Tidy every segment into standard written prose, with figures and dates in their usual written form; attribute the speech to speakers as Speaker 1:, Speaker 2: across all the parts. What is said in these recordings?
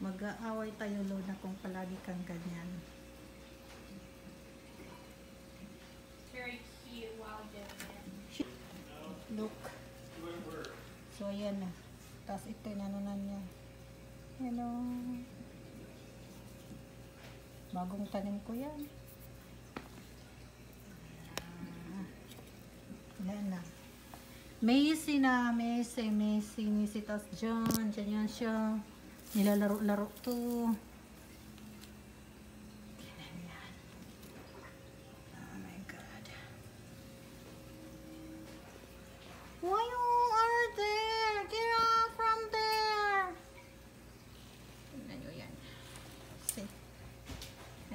Speaker 1: Mag-aaway tayo, Luna, kung palagi kang ganyan.
Speaker 2: Very cute while doing it.
Speaker 1: Look. So, ayan na. Tapos ito, inanunan niya. Hello. Bagong tanim ko yan. Yan na. Macy na. Macy. Tapos dyan yan siya. Nilalaro-laro to. Yan. Oh my God. Why you are there? Get out from there. Tignan nyo yan. See?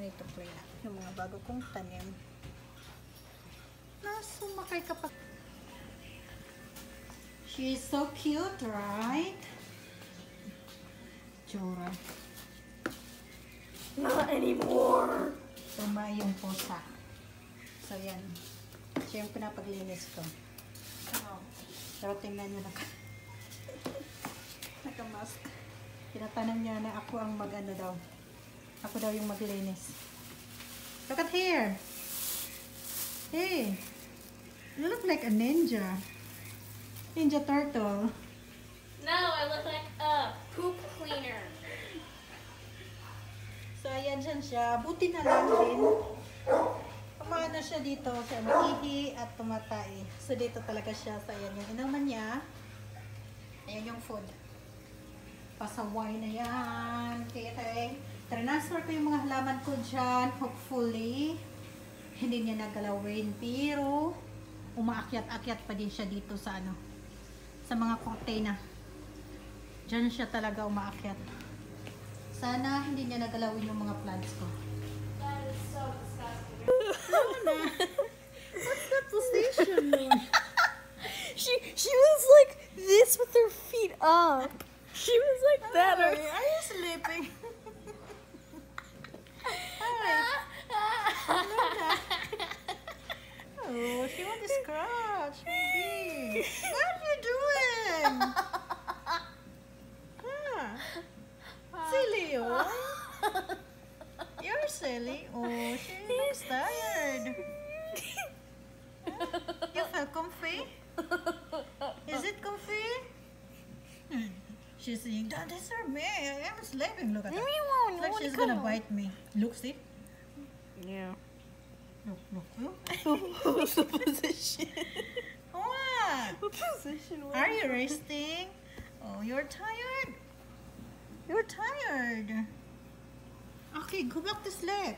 Speaker 1: I need to play na. Yung mga bago kong tanim. Sumakay ka pa. She's so cute, right? Chura.
Speaker 2: Not anymore.
Speaker 1: Tuma yung pusa. So, yan. Siya yung pinapaglinis ko.
Speaker 2: Oh.
Speaker 1: Pero tingnan nyo naka-mask. Tinatanong niya na ako ang mag-ano daw. Ako daw yung maglinis. Look at here. Hey. You look like a ninja. Ninja turtle.
Speaker 2: No, I look like a poop cleaner.
Speaker 1: So, ayan siya. Buti na lang din. Kumano siya dito. Siya maihi at tumatay. So, dito talaga siya. So, ayan yung inuman niya. Ayan yung food. Pasaway na yan. Okay. Transfer ko yung mga halaman ko dyan. Hopefully, hindi niya nagalawin. Pero, umaakyat-akyat pa din siya dito sa ano. Sa mga cortina. Diyan siya talaga umaakyat. Sana hindi niya nagalawin yung mga plants ko.
Speaker 2: That is so disgusting.
Speaker 1: Luna, what's the position?
Speaker 2: She was like this with her feet up. She was like that.
Speaker 1: Are you sleeping? Hi. Luna. Oh, she wants to scratch. Baby. What are you doing? Silly, oh. You're silly. Oh, she looks tired. You feel comfy? Is it comfy? She's saying, don't disturb me. I am sleeping. Look at her. It's like she's gonna bite me. Look, see?
Speaker 2: Yeah.
Speaker 1: Look.
Speaker 2: What's the position?
Speaker 1: What?
Speaker 2: What position?
Speaker 1: Are you resting? Oh, you're tired? You're tired. Okay, go back to sleep.